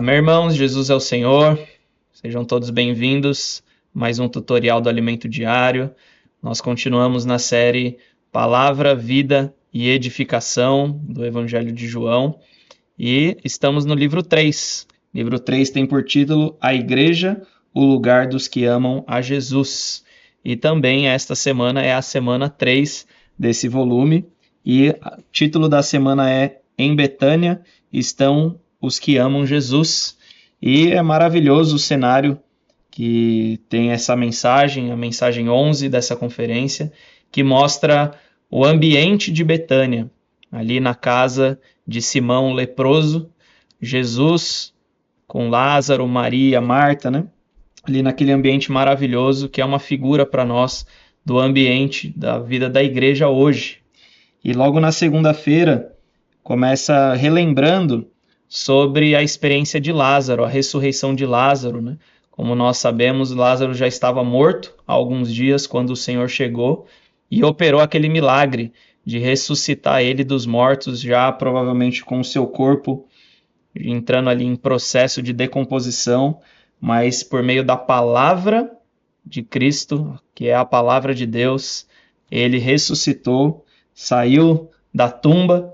Amém, irmãos, Jesus é o Senhor, sejam todos bem-vindos, mais um tutorial do Alimento Diário. Nós continuamos na série Palavra, Vida e Edificação do Evangelho de João e estamos no livro 3. O livro 3 tem por título A Igreja, o lugar dos que amam a Jesus. E também esta semana é a semana 3 desse volume e o título da semana é Em Betânia estão os que amam Jesus. E é maravilhoso o cenário que tem essa mensagem, a mensagem 11 dessa conferência, que mostra o ambiente de Betânia, ali na casa de Simão leproso, Jesus com Lázaro, Maria, Marta, né? Ali naquele ambiente maravilhoso que é uma figura para nós do ambiente da vida da igreja hoje. E logo na segunda-feira começa relembrando sobre a experiência de Lázaro, a ressurreição de Lázaro, né? Como nós sabemos, Lázaro já estava morto há alguns dias quando o Senhor chegou e operou aquele milagre de ressuscitar ele dos mortos, já provavelmente com o seu corpo entrando ali em processo de decomposição, mas por meio da palavra de Cristo, que é a palavra de Deus, ele ressuscitou, saiu da tumba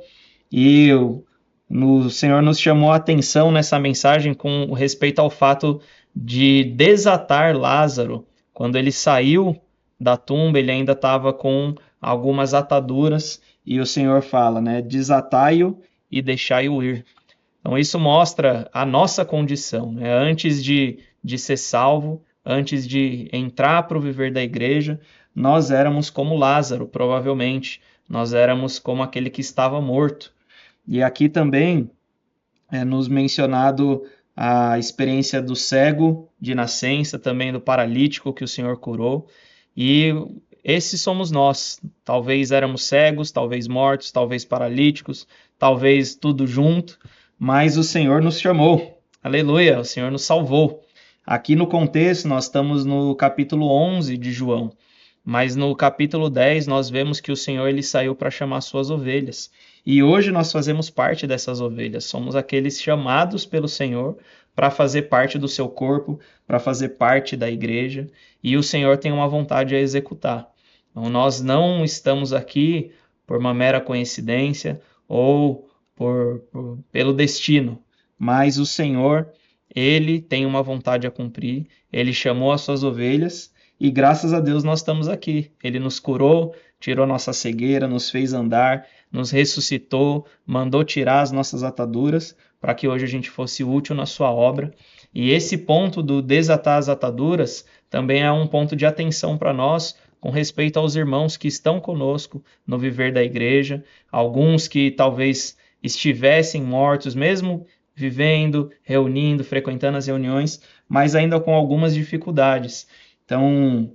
e o Senhor nos chamou a atenção nessa mensagem com respeito ao fato de desatar Lázaro. Quando ele saiu da tumba, ele ainda estava com algumas ataduras e o Senhor fala, né? Desatai-o e deixai-o ir. Então isso mostra a nossa condição, né? Antes de ser salvo, antes de entrar para o viver da igreja, nós éramos como Lázaro, provavelmente. Nós éramos como aquele que estava morto. E aqui também é nos mencionado a experiência do cego de nascença, também do paralítico que o Senhor curou. E esses somos nós. Talvez éramos cegos, talvez mortos, talvez paralíticos, talvez tudo junto, mas o Senhor nos chamou. Aleluia, o Senhor nos salvou. Aqui no contexto, nós estamos no capítulo 11 de João. Mas no capítulo 10 nós vemos que o Senhor ele saiu para chamar suas ovelhas. E hoje nós fazemos parte dessas ovelhas. Somos aqueles chamados pelo Senhor para fazer parte do seu corpo, para fazer parte da igreja. E o Senhor tem uma vontade a executar. Então nós não estamos aqui por uma mera coincidência ou pelo destino. Mas o Senhor, ele tem uma vontade a cumprir. Ele chamou as suas ovelhas. E graças a Deus nós estamos aqui. Ele nos curou, tirou nossa cegueira, nos fez andar, nos ressuscitou, mandou tirar as nossas ataduras para que hoje a gente fosse útil na sua obra. E esse ponto do desatar as ataduras também é um ponto de atenção para nós com respeito aos irmãos que estão conosco no viver da igreja, alguns que talvez estivessem mortos, mesmo vivendo, reunindo, frequentando as reuniões, mas ainda com algumas dificuldades. Então,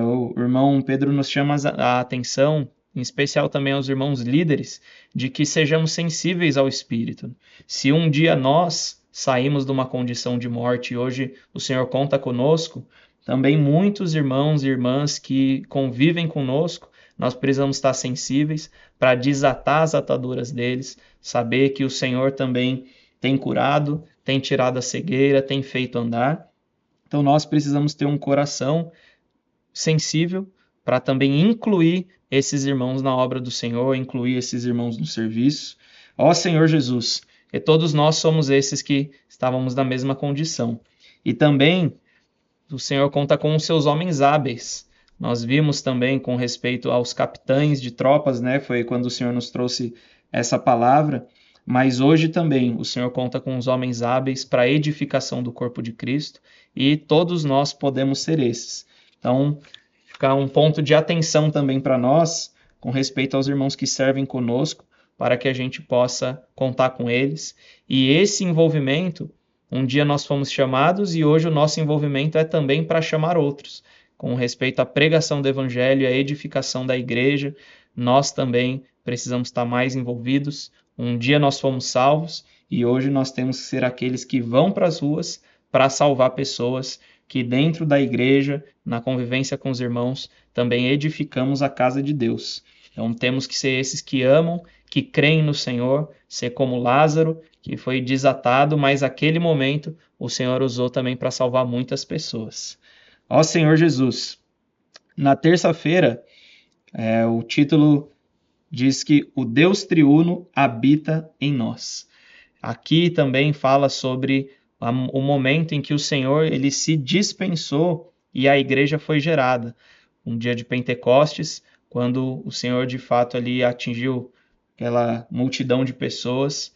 o irmão Pedro nos chama a atenção, em especial também aos irmãos líderes, de que sejamos sensíveis ao Espírito. Se um dia nós saímos de uma condição de morte e hoje o Senhor conta conosco, também muitos irmãos e irmãs que convivem conosco, nós precisamos estar sensíveis para desatar as ataduras deles, saber que o Senhor também tem curado, tem tirado a cegueira, tem feito andar. Então nós precisamos ter um coração sensível para também incluir esses irmãos na obra do Senhor, incluir esses irmãos no serviço. Ó Senhor Jesus, e todos nós somos esses que estávamos na mesma condição. E também o Senhor conta com os seus homens hábeis. Nós vimos também com respeito aos capitães de tropas, né? Foi quando o Senhor nos trouxe essa palavra. Mas hoje também o Senhor conta com os homens hábeis para a edificação do corpo de Cristo e todos nós podemos ser esses. Então, fica um ponto de atenção também para nós com respeito aos irmãos que servem conosco para que a gente possa contar com eles. E esse envolvimento, um dia nós fomos chamados e hoje o nosso envolvimento é também para chamar outros. Com respeito à pregação do Evangelho e à edificação da igreja, nós também precisamos estar mais envolvidos. Um dia nós fomos salvos e hoje nós temos que ser aqueles que vão para as ruas para salvar pessoas que dentro da igreja, na convivência com os irmãos, também edificamos a casa de Deus. Então temos que ser esses que amam, que creem no Senhor, ser como Lázaro, que foi desatado, mas aquele momento o Senhor usou também para salvar muitas pessoas. Ó Senhor Jesus, na terça-feira, o título diz que o Deus triuno habita em nós. Aqui também fala sobre o momento em que o Senhor ele se dispensou e a igreja foi gerada. Um dia de Pentecostes, quando o Senhor de fato ali atingiu aquela multidão de pessoas,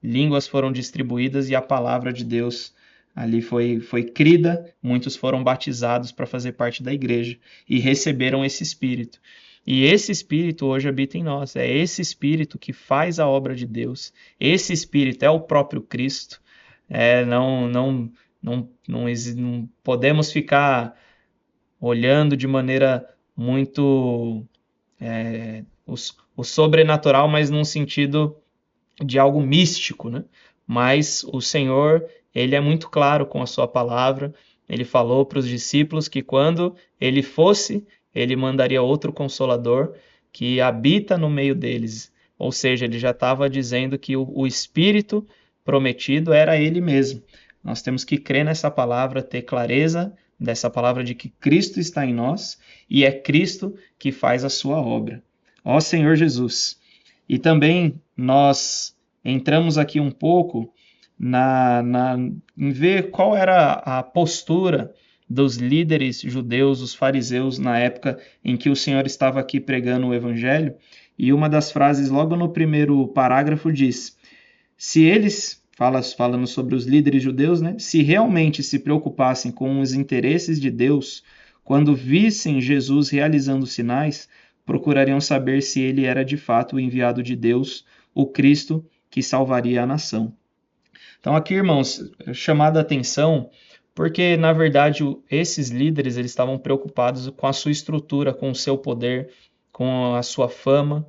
línguas foram distribuídas e a palavra de Deus ali foi crida, muitos foram batizados para fazer parte da igreja e receberam esse Espírito. E esse Espírito hoje habita em nós, é esse Espírito que faz a obra de Deus, esse Espírito é o próprio Cristo. Não podemos ficar olhando de maneira muito o sobrenatural, mas num sentido de algo místico, né? Mas o Senhor, ele é muito claro com a sua palavra. Ele falou para os discípulos que quando ele fosse, ele mandaria outro consolador que habita no meio deles. Ou seja, ele já estava dizendo que o Espírito prometido era ele mesmo. Nós temos que crer nessa palavra, ter clareza dessa palavra de que Cristo está em nós e é Cristo que faz a sua obra. Ó Senhor Jesus! E também nós entramos aqui um pouco em ver qual era a postura dos líderes judeus, os fariseus, na época em que o Senhor estava aqui pregando o Evangelho. E uma das frases, logo no primeiro parágrafo, diz: se eles, falando sobre os líderes judeus, né, se realmente se preocupassem com os interesses de Deus, quando vissem Jesus realizando sinais, procurariam saber se ele era de fato o enviado de Deus, o Cristo que salvaria a nação. Então aqui, irmãos, chamada a atenção, porque na verdade esses líderes eles estavam preocupados com a sua estrutura, com o seu poder, com a sua fama,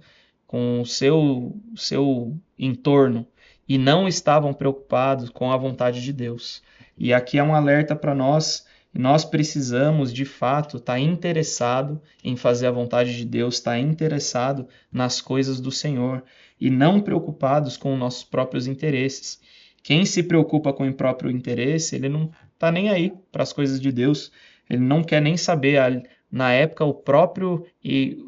com o seu entorno, e não estavam preocupados com a vontade de Deus. E aqui é um alerta para nós. Nós precisamos, de fato, estar interessado em fazer a vontade de Deus, estar interessado nas coisas do Senhor e não preocupados com os nossos próprios interesses. Quem se preocupa com o próprio interesse, ele não está nem aí para as coisas de Deus, ele não quer nem saber. Na época, o próprio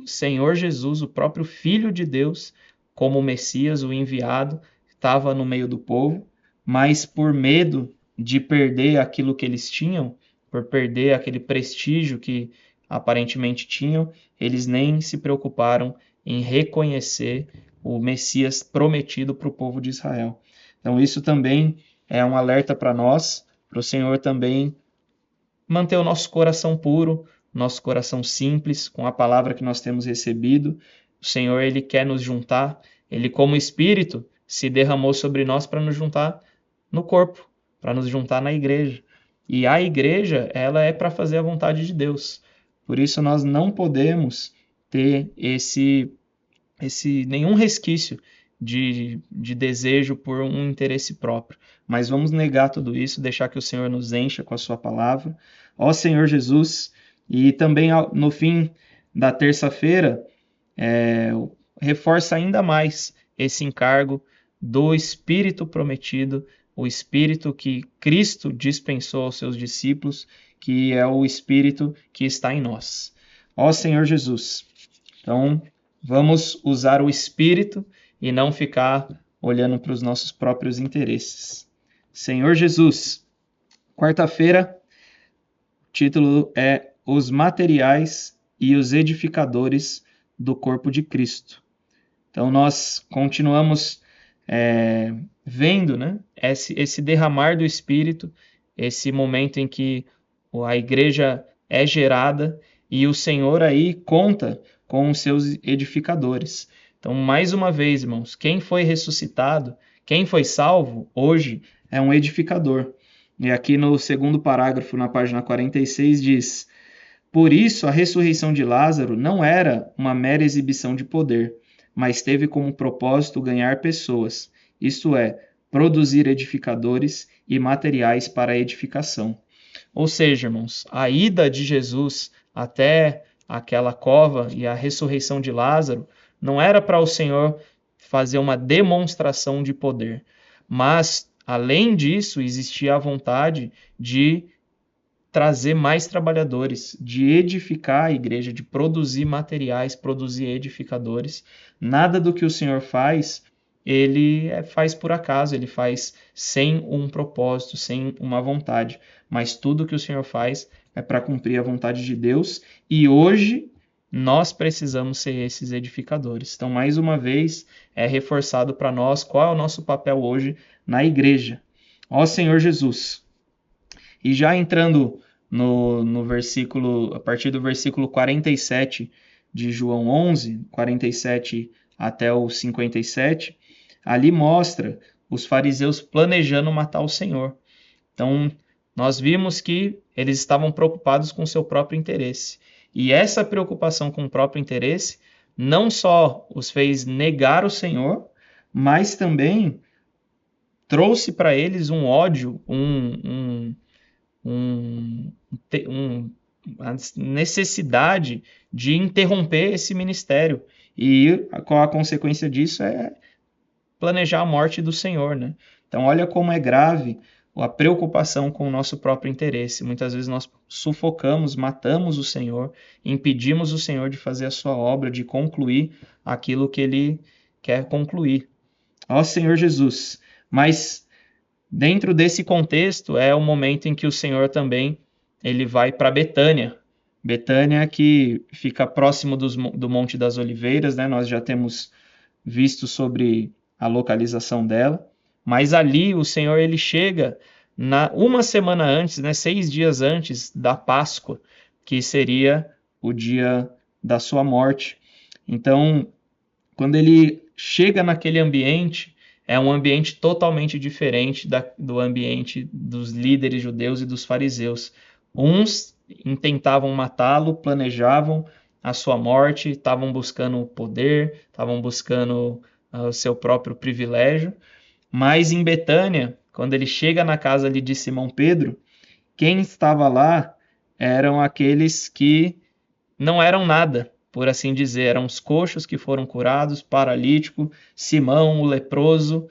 Senhor Jesus, o próprio Filho de Deus, como o Messias, o enviado, estava no meio do povo, mas por medo de perder aquilo que eles tinham, por perder aquele prestígio que aparentemente tinham, eles nem se preocuparam em reconhecer o Messias prometido para o povo de Israel. Então isso também é um alerta para nós, para o Senhor também manter o nosso coração puro, nosso coração simples, com a palavra que nós temos recebido. O Senhor, ele quer nos juntar, ele como Espírito se derramou sobre nós para nos juntar no corpo, para nos juntar na igreja. E a igreja, ela é para fazer a vontade de Deus. Por isso nós não podemos ter nenhum resquício de desejo por um interesse próprio. Mas vamos negar tudo isso, deixar que o Senhor nos encha com a sua palavra. Ó Senhor Jesus, e também no fim da terça-feira, reforça ainda mais esse encargo do Espírito prometido, o Espírito que Cristo dispensou aos seus discípulos, que é o Espírito que está em nós. Ó Senhor Jesus, então vamos usar o Espírito e não ficar olhando para os nossos próprios interesses. Senhor Jesus, quarta-feira, o título é Os Materiais e os Edificadores do Corpo de Cristo. Então nós continuamos vendo, né, esse derramar do Espírito, esse momento em que a igreja é gerada e o Senhor aí conta com os seus edificadores. Então, mais uma vez, irmãos, quem foi ressuscitado, quem foi salvo, hoje é um edificador. E aqui no segundo parágrafo, na página 46, diz: por isso, a ressurreição de Lázaro não era uma mera exibição de poder, mas teve como propósito ganhar pessoas, isto é, produzir edificadores e materiais para a edificação. Ou seja, irmãos, a ida de Jesus até aquela cova e a ressurreição de Lázaro não era para o Senhor fazer uma demonstração de poder, Mas, além disso, existia a vontade de trazer mais trabalhadores, de edificar a igreja, de produzir materiais, produzir edificadores. Nada do que o Senhor faz, ele faz por acaso, ele faz sem um propósito, sem uma vontade. Mas tudo que o Senhor faz é para cumprir a vontade de Deus. E hoje nós precisamos ser esses edificadores. Então, mais uma vez, é reforçado para nós qual é o nosso papel hoje na igreja. Ó Senhor Jesus. E já entrando no versículo, a partir do versículo 47 de João 11, 47 até o 57, ali mostra os fariseus planejando matar o Senhor. Então, nós vimos que eles estavam preocupados com o seu próprio interesse. E essa preocupação com o próprio interesse não só os fez negar o Senhor, mas também trouxe para eles um ódio, a necessidade de interromper esse ministério. E qual a consequência disso é planejar a morte do Senhor, né? Então, olha como é grave a preocupação com o nosso próprio interesse. Muitas vezes nós sufocamos, matamos o Senhor, impedimos o Senhor de fazer a sua obra, de concluir aquilo que ele quer concluir. Ó Senhor Jesus! Mas dentro desse contexto é o momento em que o Senhor também ele vai para Betânia. Betânia que fica próximo do Monte das Oliveiras, né? Nós já temos visto sobre a localização dela. Mas ali o Senhor ele chega uma semana antes, né, 6 dias antes da Páscoa, que seria o dia da sua morte. Então, quando ele chega naquele ambiente, é um ambiente totalmente diferente do ambiente dos líderes judeus e dos fariseus. Uns intentavam matá-lo, planejavam a sua morte, estavam buscando poder, estavam buscando o seu próprio privilégio. Mas em Betânia, quando ele chega na casa ali de Simão Pedro, quem estava lá eram aqueles que não eram nada, por assim dizer. Eram os coxos que foram curados, paralítico, Simão, o leproso,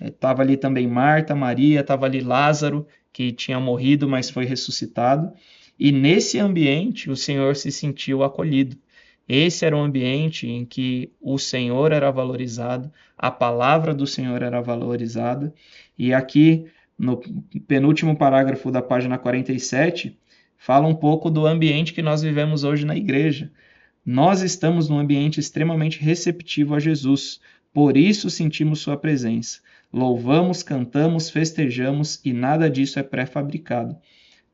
estava ali também Marta, Maria, estava ali Lázaro, que tinha morrido, mas foi ressuscitado. E nesse ambiente o Senhor se sentiu acolhido. Esse era um ambiente em que o Senhor era valorizado, a palavra do Senhor era valorizada. E aqui, no penúltimo parágrafo da página 47, fala um pouco do ambiente que nós vivemos hoje na igreja. Nós estamos num ambiente extremamente receptivo a Jesus, por isso sentimos sua presença. Louvamos, cantamos, festejamos e nada disso é pré-fabricado,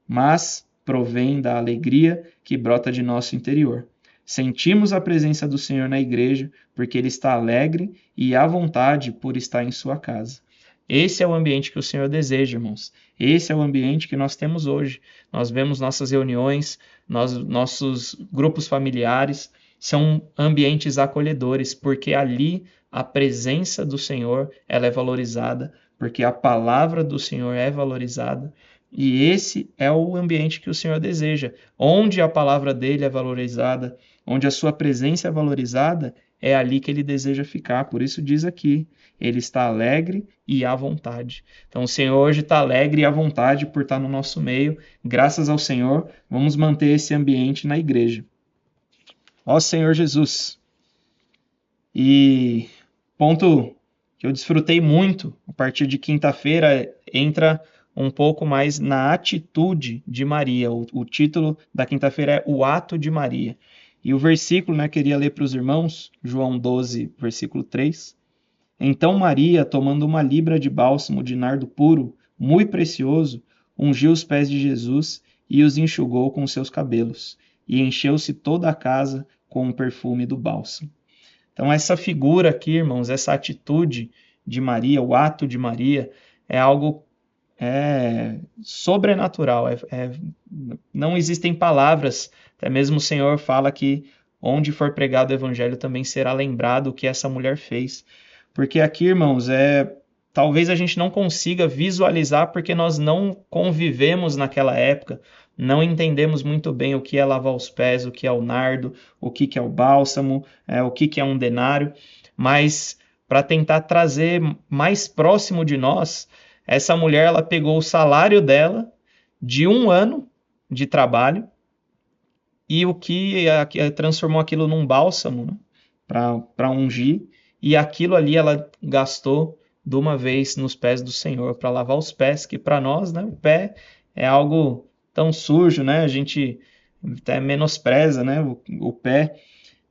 mas provém da alegria que brota de nosso interior. Sentimos a presença do Senhor na igreja porque Ele está alegre e à vontade por estar em sua casa. Esse é o ambiente que o Senhor deseja, irmãos. Esse é o ambiente que nós temos hoje. Nós vemos nossas reuniões, nossos grupos familiares, são ambientes acolhedores, porque ali a presença do Senhor ela é valorizada, porque a palavra do Senhor é valorizada. E esse é o ambiente que o Senhor deseja. Onde a palavra dele é valorizada, onde a sua presença é valorizada, é ali que ele deseja ficar. Por isso diz aqui, ele está alegre e à vontade. Então o Senhor hoje está alegre e à vontade por estar no nosso meio. Graças ao Senhor, vamos manter esse ambiente na igreja. Ó Senhor Jesus! E ponto que eu desfrutei muito, a partir de quinta-feira, entra um pouco mais na atitude de Maria. O título da quinta-feira é O Ato de Maria. E o versículo, né, queria ler para os irmãos, João 12, versículo 3. Então Maria, tomando uma libra de bálsamo de nardo puro, muito precioso, ungiu os pés de Jesus e os enxugou com seus cabelos, e encheu-se toda a casa com o perfume do bálsamo. Então essa figura aqui, irmãos, essa atitude de Maria, o ato de Maria, é algo sobrenatural, não existem palavras, até mesmo o Senhor fala que onde for pregado o evangelho também será lembrado o que essa mulher fez, porque aqui, irmãos, talvez a gente não consiga visualizar porque nós não convivemos naquela época, não entendemos muito bem o que é lavar os pés, o que é o nardo, o que é o bálsamo, o que é um denário, mas para tentar trazer mais próximo de nós, essa mulher ela pegou o salário dela de 1 ano de trabalho e o que transformou aquilo num bálsamo, né, para ungir, e aquilo ali ela gastou de uma vez nos pés do Senhor, para lavar os pés, que para nós, né, o pé é algo tão sujo, né, a gente até menospreza, né, o pé,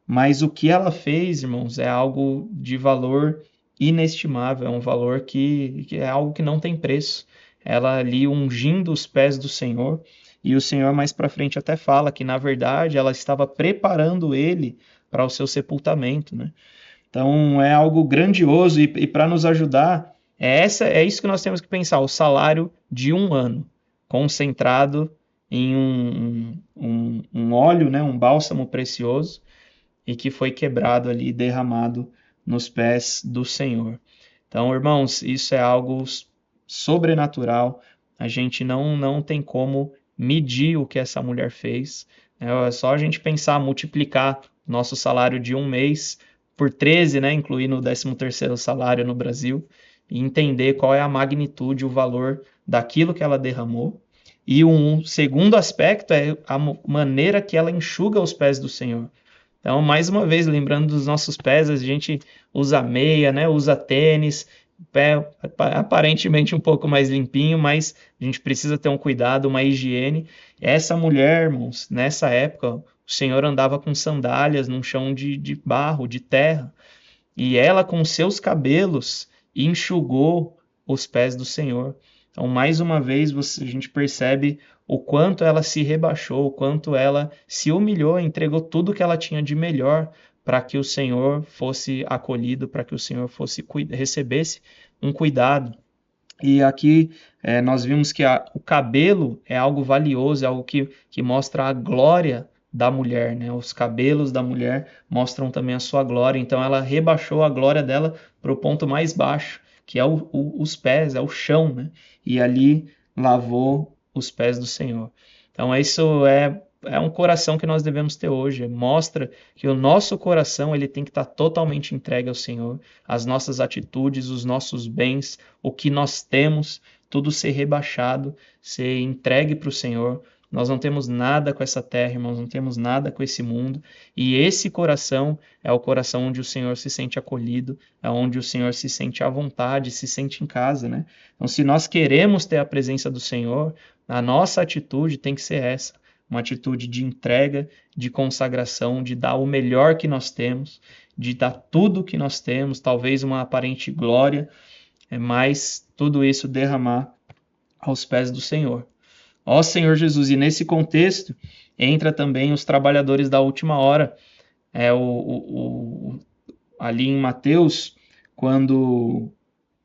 mas o que ela fez, irmãos, é algo de valor inestimável, é um valor que é algo que não tem preço. Ela ali ungindo os pés do Senhor, e o Senhor mais para frente até fala que, na verdade, ela estava preparando ele para o seu sepultamento, né? Então é algo grandioso e para nos ajudar, é isso que nós temos que pensar, o salário de 1 ano, concentrado em um óleo, né, um bálsamo precioso, e que foi quebrado ali, derramado nos pés do Senhor. Então, irmãos, isso é algo sobrenatural. A gente não tem como medir o que essa mulher fez. É só a gente pensar, multiplicar nosso salário de 1 mês por 13, né, incluindo o 13º salário no Brasil, e entender qual é a magnitude, o valor daquilo que ela derramou. E um segundo aspecto é a maneira que ela enxuga os pés do Senhor. Então, mais uma vez, lembrando dos nossos pés, a gente usa meia, né? Usa tênis, pé aparentemente um pouco mais limpinho, mas a gente precisa ter um cuidado, uma higiene. Essa mulher, irmãos, nessa época, o Senhor andava com sandálias num chão de barro, de terra, e ela, com seus cabelos, enxugou os pés do Senhor. Então, mais uma vez, a gente percebe o quanto ela se rebaixou, o quanto ela se humilhou, entregou tudo que ela tinha de melhor para que o Senhor fosse acolhido, para que o Senhor recebesse um cuidado. E aqui nós vimos que o cabelo é algo valioso, é algo que mostra a glória da mulher, né? Os cabelos da mulher mostram também a sua glória, então ela rebaixou a glória dela para o ponto mais baixo, que é os pés, é o chão, né? E ali lavou os pés do Senhor. Então isso é um coração que nós devemos ter hoje. Mostra que o nosso coração ele tem que estar totalmente entregue ao Senhor. As nossas atitudes, os nossos bens, o que nós temos, tudo ser rebaixado, ser entregue para o Senhor. Nós não temos nada com essa terra, irmãos, não temos nada com esse mundo. E esse coração é o coração onde o Senhor se sente acolhido, é onde o Senhor se sente à vontade, se sente em casa, né? Então, se nós queremos ter a presença do Senhor, a nossa atitude tem que ser essa. Uma atitude de entrega, de consagração, de dar o melhor que nós temos, de dar tudo que nós temos, talvez uma aparente glória, mas tudo isso derramar aos pés do Senhor. Ó Senhor Jesus, e nesse contexto entra também os trabalhadores da última hora. Ali em Mateus, quando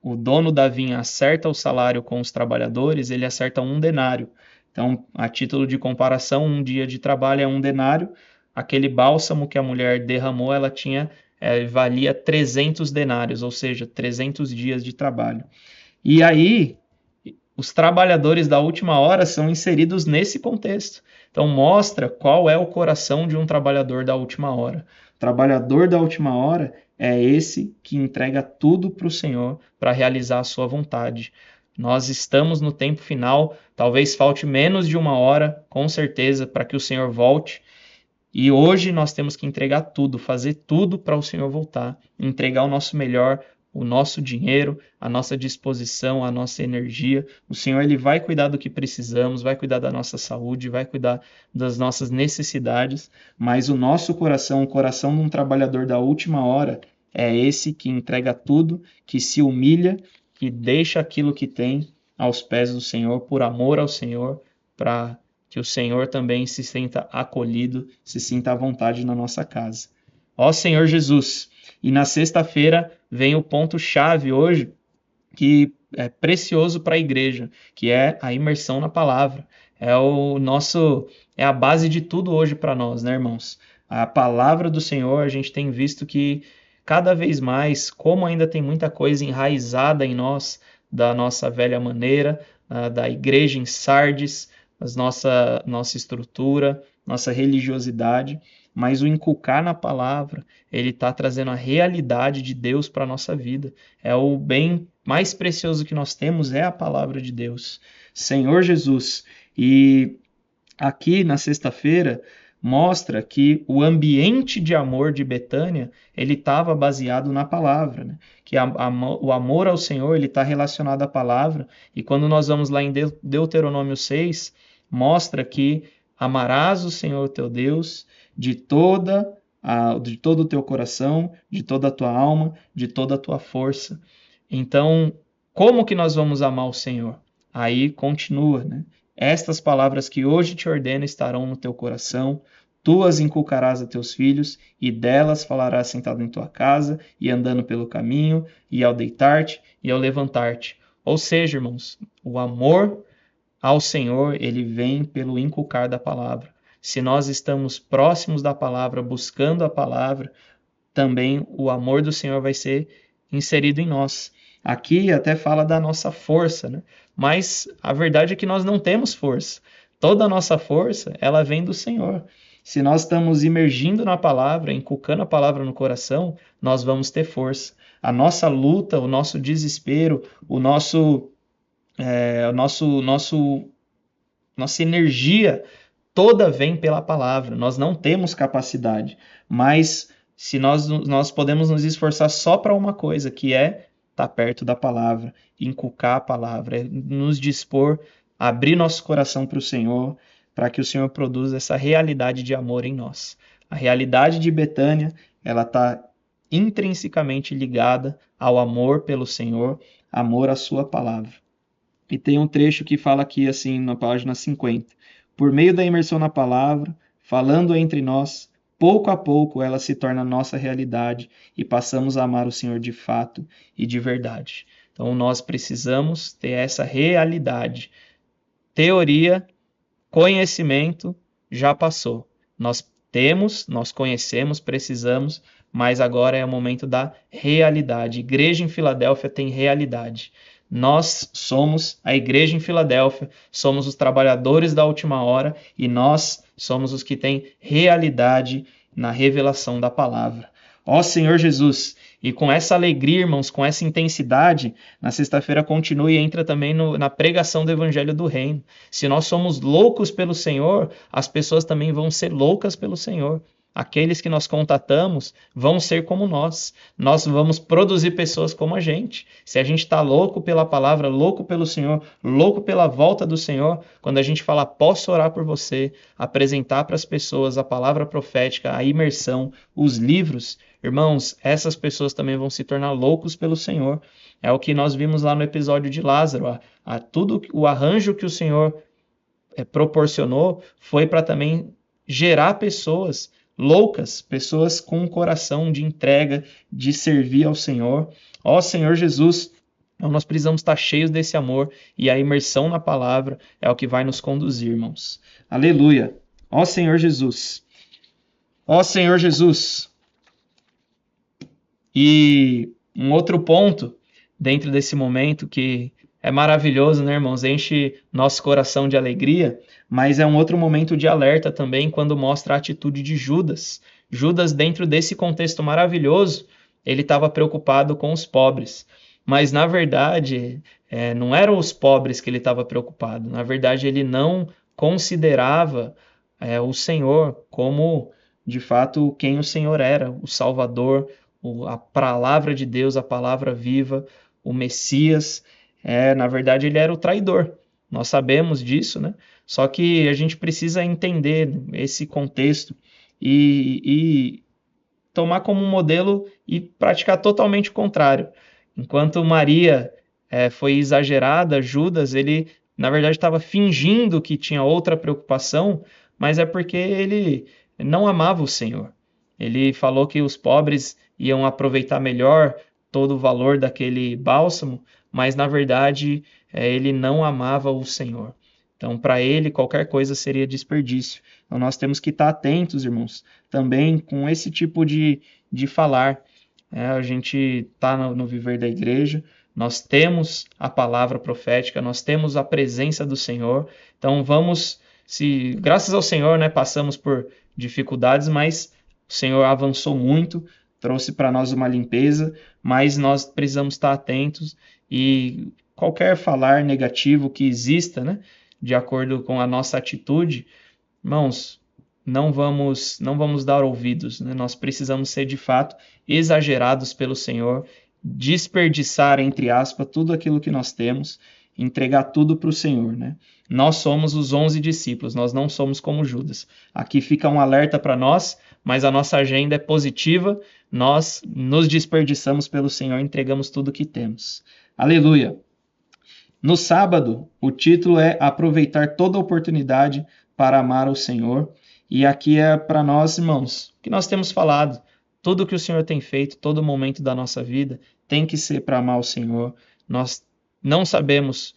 o dono da vinha acerta o salário com os trabalhadores, ele acerta 1 denário. Então, a título de comparação, 1 dia de trabalho é 1 denário. Aquele bálsamo que a mulher derramou, ela valia 300 denários, ou seja, 300 dias de trabalho. E aí, os trabalhadores da última hora são inseridos nesse contexto. Então, mostra qual é o coração de um trabalhador da última hora. O trabalhador da última hora é esse que entrega tudo para o Senhor para realizar a sua vontade. Nós estamos no tempo final, talvez falte menos de 1 hora, com certeza, para que o Senhor volte. E hoje nós temos que entregar tudo, fazer tudo para o Senhor voltar, entregar o nosso melhor, o nosso dinheiro, a nossa disposição, a nossa energia. O Senhor ele vai cuidar do que precisamos, vai cuidar da nossa saúde, vai cuidar das nossas necessidades, mas o nosso coração, o coração de um trabalhador da última hora, é esse que entrega tudo, que se humilha, que deixa aquilo que tem aos pés do Senhor, por amor ao Senhor, para que o Senhor também se sinta acolhido, se sinta à vontade na nossa casa. Ó Senhor Jesus! E na sexta-feira vem o ponto-chave hoje, que é precioso para a igreja, que é a imersão na palavra. É a base de tudo hoje para nós, né, irmãos? A palavra do Senhor, a gente tem visto que cada vez mais, como ainda tem muita coisa enraizada em nós, da nossa velha maneira, da igreja em Sardes, nossa estrutura, nossa religiosidade, mas o inculcar na palavra, ele está trazendo a realidade de Deus para a nossa vida. É o bem mais precioso que nós temos, é a palavra de Deus. Senhor Jesus. E aqui na sexta-feira mostra que o ambiente de amor de Betânia ele estava baseado na palavra, né? Que o amor ao Senhor ele está relacionado à palavra, e quando nós vamos lá em Deuteronômio 6, mostra que amarás o Senhor teu Deus de todo o teu coração, de toda a tua alma, de toda a tua força. Então, como que nós vamos amar o Senhor? Aí continua, né? Estas palavras que hoje te ordeno estarão no teu coração, tu as inculcarás a teus filhos, e delas falarás sentado em tua casa, e andando pelo caminho, e ao deitar-te, e ao levantar-te. Ou seja, irmãos, o amor ao Senhor, ele vem pelo inculcar da palavra. Se nós estamos próximos da palavra, buscando a palavra, também o amor do Senhor vai ser inserido em nós. Aqui até fala da nossa força, né? Mas a verdade é que nós não temos força. Toda a nossa força, ela vem do Senhor. Se nós estamos imergindo na palavra, inculcando a palavra no coração, nós vamos ter força. A nossa luta, o nosso desespero, nossa energia toda vem pela palavra. Nós não temos capacidade, mas se nós podemos nos esforçar só para uma coisa, que é estar perto da palavra, inculcar a palavra, é nos dispor a abrir nosso coração para o Senhor, para que o Senhor produza essa realidade de amor em nós. A realidade de Betânia, ela está intrinsecamente ligada ao amor pelo Senhor, amor à sua palavra. E tem um trecho que fala aqui, assim, na página 50. Por meio da imersão na palavra, falando entre nós, pouco a pouco ela se torna nossa realidade e passamos a amar o Senhor de fato e de verdade. Então nós precisamos ter essa realidade. Teoria, conhecimento, já passou. Nós temos, nós conhecemos, precisamos, mas agora é o momento da realidade. Igreja em Filadélfia tem realidade. Nós somos a igreja em Filadélfia, somos os trabalhadores da última hora e nós somos os que têm realidade na revelação da palavra. Ó Senhor Jesus, e com essa alegria, irmãos, com essa intensidade, na sexta-feira continua e entra também na pregação do Evangelho do Reino. Se nós somos loucos pelo Senhor, as pessoas também vão ser loucas pelo Senhor. Aqueles que nós contatamos vão ser como nós. Nós vamos produzir pessoas como a gente. Se a gente está louco pela palavra, louco pelo Senhor, louco pela volta do Senhor, quando a gente fala, posso orar por você, apresentar para as pessoas a palavra profética, a imersão, os livros, irmãos, essas pessoas também vão se tornar loucos pelo Senhor. É o que nós vimos lá no episódio de Lázaro. Tudo o arranjo que o Senhor proporcionou foi para também gerar pessoas loucas, pessoas com um coração de entrega, de servir ao Senhor. Ó Senhor Jesus, nós precisamos estar cheios desse amor, e a imersão na palavra é o que vai nos conduzir, irmãos. Aleluia. Ó Senhor Jesus. Ó Senhor Jesus. E um outro ponto dentro desse momento que é maravilhoso, né, irmãos? Enche nosso coração de alegria, mas é um outro momento de alerta também quando mostra a atitude de Judas. Judas, dentro desse contexto maravilhoso, ele estava preocupado com os pobres. Mas, na verdade, não eram os pobres que ele estava preocupado. Na verdade, ele não considerava o Senhor como, de fato, quem o Senhor era, o Salvador, a palavra de Deus, a palavra viva, o Messias. Na verdade, ele era o traidor. Nós sabemos disso, né? Só que a gente precisa entender esse contexto e tomar como modelo e praticar totalmente o contrário. Enquanto Maria foi exagerada, Judas, ele, na verdade, estava fingindo que tinha outra preocupação, mas é porque ele não amava o Senhor. Ele falou que os pobres iam aproveitar melhor todo o valor daquele bálsamo, mas na verdade ele não amava o Senhor. Então, para ele, qualquer coisa seria desperdício. Então, nós temos que estar atentos, irmãos, também com esse tipo de falar. A gente está no viver da igreja, nós temos a palavra profética, nós temos a presença do Senhor. Então graças ao Senhor, né, passamos por dificuldades, mas o Senhor avançou muito, trouxe para nós uma limpeza, mas nós precisamos estar atentos e qualquer falar negativo que exista, né, de acordo com a nossa atitude, irmãos, não vamos dar ouvidos, né? Nós precisamos ser de fato exagerados pelo Senhor, desperdiçar, entre aspas, tudo aquilo que nós temos, entregar tudo para o Senhor, né? Nós somos os 11 discípulos, nós não somos como Judas. Aqui fica um alerta para nós, mas a nossa agenda é positiva, nós nos desperdiçamos pelo Senhor, entregamos tudo que temos. Aleluia! No sábado, o título é Aproveitar toda oportunidade para amar o Senhor. E aqui é para nós, irmãos, que nós temos falado. Tudo que o Senhor tem feito, todo momento da nossa vida, tem que ser para amar o Senhor. Nós não sabemos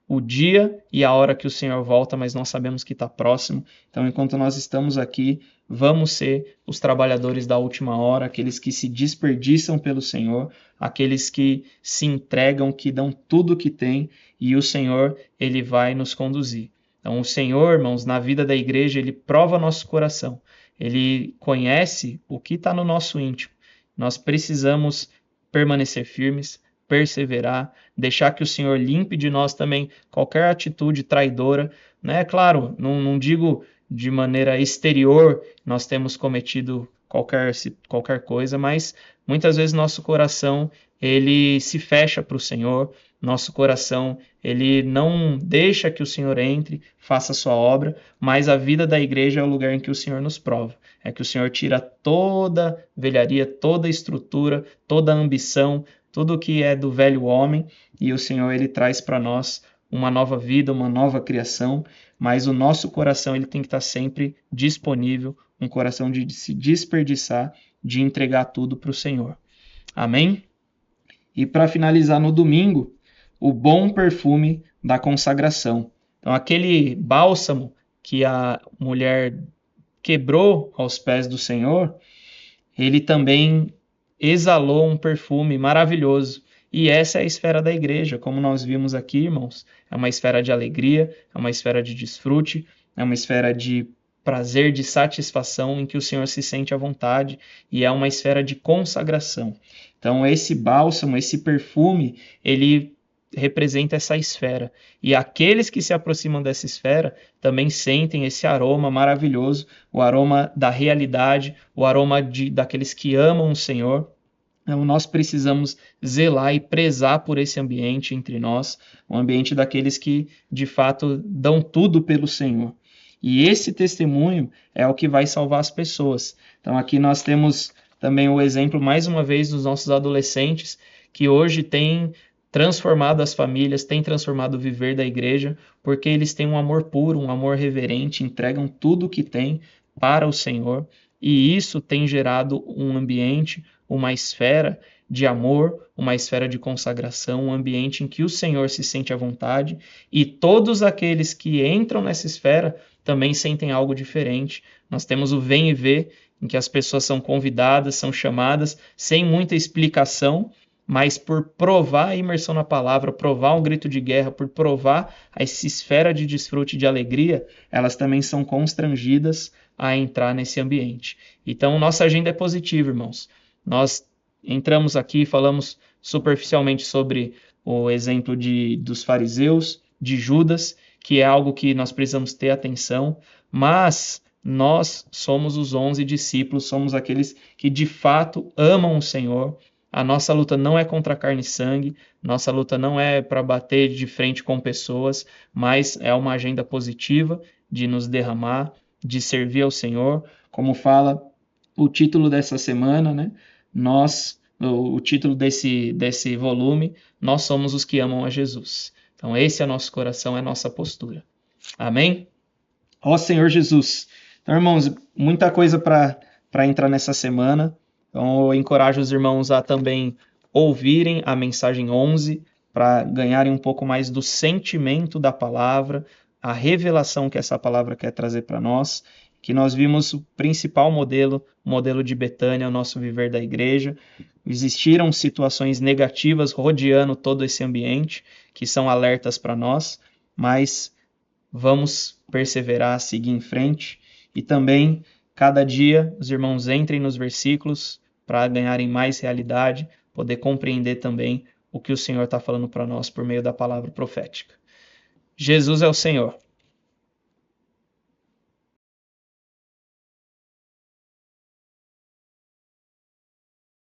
o dia e a hora que o Senhor volta, mas nós sabemos que está próximo. Então, enquanto nós estamos aqui, vamos ser os trabalhadores da última hora, aqueles que se desperdiçam pelo Senhor, aqueles que se entregam, que dão tudo o que têm, e o Senhor, ele vai nos conduzir. Então, o Senhor, irmãos, na vida da igreja, ele prova nosso coração. Ele conhece o que está no nosso íntimo. Nós precisamos permanecer firmes, perseverar, deixar que o Senhor limpe de nós também qualquer atitude traidora. Né? Claro, não digo de maneira exterior, nós temos cometido qualquer coisa, mas muitas vezes nosso coração ele se fecha para o Senhor, nosso coração ele não deixa que o Senhor entre, faça a sua obra, mas a vida da igreja é o lugar em que o Senhor nos prova. É que o Senhor tira toda velharia, toda estrutura, toda ambição, tudo que é do velho homem, e o Senhor ele traz para nós uma nova vida, uma nova criação, mas o nosso coração ele tem que estar sempre disponível, um coração de se desperdiçar, de entregar tudo para o Senhor. Amém? E para finalizar no domingo, o bom perfume da consagração. Então, aquele bálsamo que a mulher quebrou aos pés do Senhor, ele também exalou um perfume maravilhoso. E essa é a esfera da igreja, como nós vimos aqui, irmãos. É uma esfera de alegria, é uma esfera de desfrute, é uma esfera de prazer, de satisfação, em que o Senhor se sente à vontade, e é uma esfera de consagração. Então, esse bálsamo, esse perfume, ele representa essa esfera. E aqueles que se aproximam dessa esfera também sentem esse aroma maravilhoso, o aroma da realidade, o aroma daqueles que amam o Senhor. Então, nós precisamos zelar e prezar por esse ambiente entre nós, um ambiente daqueles que, de fato, dão tudo pelo Senhor. E esse testemunho é o que vai salvar as pessoas. Então, aqui nós temos também o exemplo, mais uma vez, dos nossos adolescentes, que hoje têm transformado as famílias, têm transformado o viver da igreja, porque eles têm um amor puro, um amor reverente, entregam tudo o que têm para o Senhor, e isso tem gerado um ambiente, uma esfera de amor, uma esfera de consagração, um ambiente em que o Senhor se sente à vontade, e todos aqueles que entram nessa esfera também sentem algo diferente. Nós temos o Vem e Vê, em que as pessoas são convidadas, são chamadas, sem muita explicação, mas por provar a imersão na palavra, provar um grito de guerra, por provar essa esfera de desfrute, de alegria, elas também são constrangidas a entrar nesse ambiente. Então, nossa agenda é positiva, irmãos. Nós entramos aqui, falamos superficialmente sobre o exemplo dos fariseus, de Judas, que é algo que nós precisamos ter atenção, mas nós somos os 11 discípulos, somos aqueles que de fato amam o Senhor. A nossa luta não é contra carne e sangue, nossa luta não é para bater de frente com pessoas, mas é uma agenda positiva de nos derramar, de servir ao Senhor. Como fala o título dessa semana, né? O título desse volume, nós somos os que amam a Jesus. Então esse é nosso coração, é nossa postura. Amém? Ó Senhor Jesus. Então, irmãos, muita coisa para entrar nessa semana. Então, eu encorajo os irmãos a também ouvirem a mensagem 11, para ganharem um pouco mais do sentimento da palavra, a revelação que essa palavra quer trazer para nós. que nós vimos o principal modelo, o modelo de Betânia, o nosso viver da igreja. Existiram situações negativas rodeando todo esse ambiente, que são alertas para nós, mas vamos perseverar, seguir em frente. E também, cada dia, os irmãos entrem nos versículos para ganharem mais realidade, poder compreender também o que o Senhor está falando para nós por meio da palavra profética. Jesus é o Senhor.